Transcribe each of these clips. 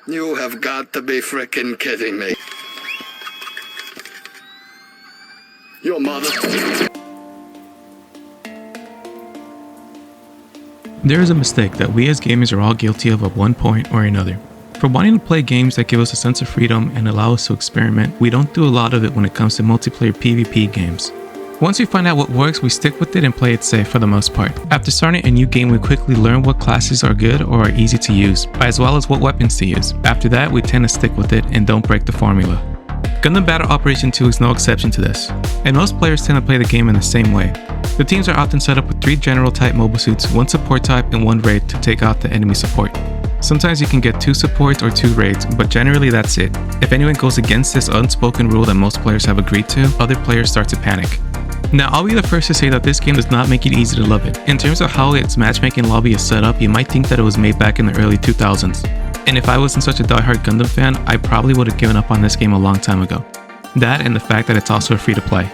You have got to be frickin' kidding me. Your mother... There is a mistake that we as gamers are all guilty of at one point or another. For wanting to play games that give us a sense of freedom and allow us to experiment, we don't do a lot of it when it comes to multiplayer PvP games. Once we find out what works, we stick with it and play it safe for the most part. After starting a new game, we quickly learn what classes are good or are easy to use, as well as what weapons to use. After that, we tend to stick with it and don't break the formula. Gundam Battle Operation 2 is no exception to this, and most players tend to play the game in the same way. The teams are often set up with 3 general type mobile suits, 1 support type, and 1 raid to take out the enemy support. Sometimes you can get 2 supports or 2 raids, but generally that's it. If anyone goes against this unspoken rule that most players have agreed to, other players start to panic. Now, I'll be the first to say that this game does not make it easy to love it. In terms of how its matchmaking lobby is set up, you might think that it was made back in the early 2000s. And if I wasn't such a diehard Gundam fan, I probably would have given up on this game a long time ago. That and the fact that it's also free to play.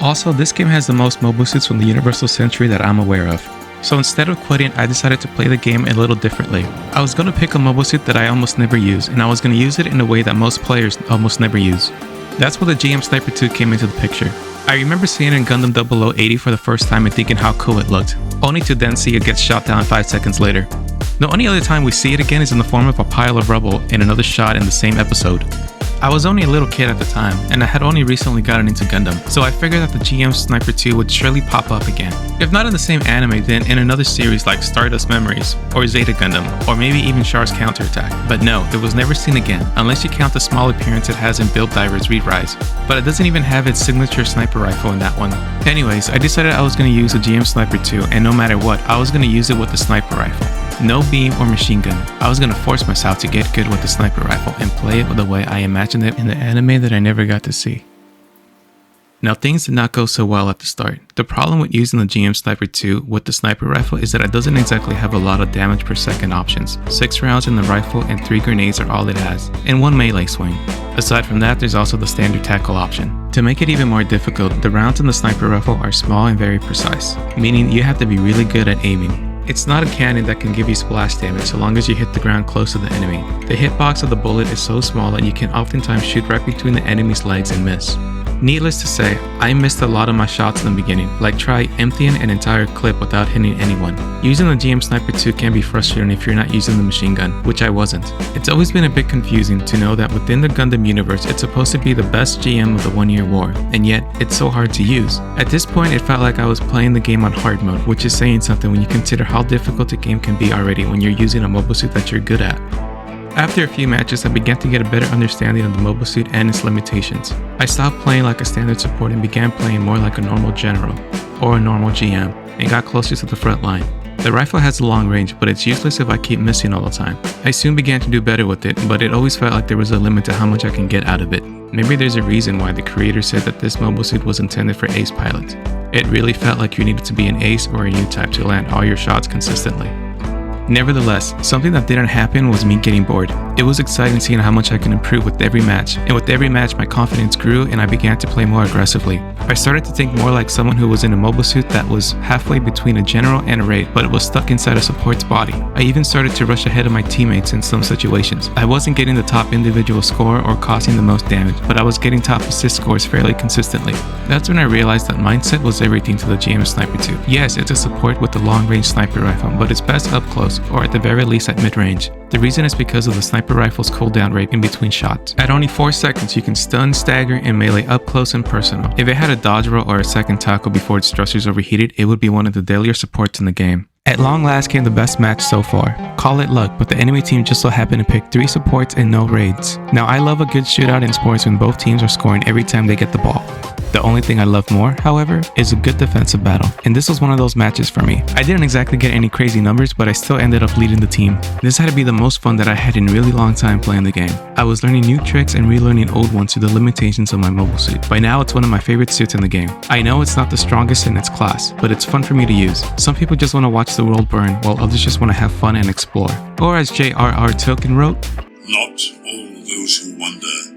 Also, this game has the most mobile suits from the Universal Century that I'm aware of. So instead of quitting, I decided to play the game a little differently. I was going to pick a mobile suit that I almost never use, and I was going to use it in a way that most players almost never use. That's where the GM Sniper 2 came into the picture. I remember seeing it in Gundam 0080 for the first time and thinking how cool it looked, only to then see it get shot down 5 seconds later. The only other time we see it again is in the form of a pile of rubble in another shot in the same episode. I was only a little kid at the time, and I had only recently gotten into Gundam, so I figured that the GM Sniper 2 would surely pop up again. If not in the same anime, then in another series like Stardust Memories, or Zeta Gundam, or maybe even Char's Counterattack. But no, it was never seen again, unless you count the small appearance it has in Build Divers Re-Rise. But it doesn't even have its signature sniper rifle in that one. Anyways, I decided I was going to use the GM Sniper 2, and no matter what, I was going to use it with the sniper rifle. No beam or machine gun. I was going to force myself to get good with the sniper rifle and play it the way I imagined it in the anime that I never got to see. Now, things did not go so well at the start. The problem with using the GM Sniper 2 with the sniper rifle is that it doesn't exactly have a lot of damage per second options. 6 rounds in the rifle and 3 grenades are all it has, and 1 melee swing. Aside from that, there's also the standard tackle option. To make it even more difficult, the rounds in the sniper rifle are small and very precise, meaning you have to be really good at aiming. It's not a cannon that can give you splash damage so long as you hit the ground close to the enemy. The hitbox of the bullet is so small that you can oftentimes shoot right between the enemy's legs and miss. Needless to say, I missed a lot of my shots in the beginning, like try emptying an entire clip without hitting anyone. Using the GM Sniper 2 can be frustrating if you're not using the machine gun, which I wasn't. It's always been a bit confusing to know that within the Gundam universe it's supposed to be the best GM of the 1 year war, and yet it's so hard to use. At this point it felt like I was playing the game on hard mode, which is saying something when you consider how difficult the game can be already when you're using a mobile suit that you're good at. After a few matches, I began to get a better understanding of the mobile suit and its limitations. I stopped playing like a standard support and began playing more like a normal general, or a normal GM, and got closer to the front line. The rifle has a long range, but it's useless if I keep missing all the time. I soon began to do better with it, but it always felt like there was a limit to how much I can get out of it. Maybe there's a reason why the creator said that this mobile suit was intended for ace pilots. It really felt like you needed to be an ace or a U-type to land all your shots consistently. Nevertheless, something that didn't happen was me getting bored. It was exciting seeing how much I can improve with every match, and with every match my confidence grew and I began to play more aggressively. I started to think more like someone who was in a mobile suit that was halfway between a general and a raid, but it was stuck inside a support's body. I even started to rush ahead of my teammates in some situations. I wasn't getting the top individual score or causing the most damage, but I was getting top assist scores fairly consistently. That's when I realized that mindset was everything to the GM Sniper 2. Yes, it's a support with the long-range sniper rifle, but it's best up close, or at the very least at mid-range. The reason is because of the sniper rifle's cooldown rate in between shots. At only 4 seconds, you can stun, stagger, and melee up close and personal. If it had a dodge roll or a second tackle before its thrusters overheated, it would be one of the deadlier supports in the game. At long last came the best match so far. Call it luck, but the enemy team just so happened to pick 3 supports and no raids. Now I love a good shootout in sports when both teams are scoring every time they get the ball. The only thing I love more, however, is a good defensive battle, and this was one of those matches for me. I didn't exactly get any crazy numbers, but I still ended up leading the team. This had to be the most fun that I had in a really long time playing the game. I was learning new tricks and relearning old ones through the limitations of my mobile suit. By now, it's one of my favorite suits in the game. I know it's not the strongest in its class, but it's fun for me to use. Some people just want to watch the world burn, while others just want to have fun and explore. Or as J.R.R. Tolkien wrote, "Not all those who wander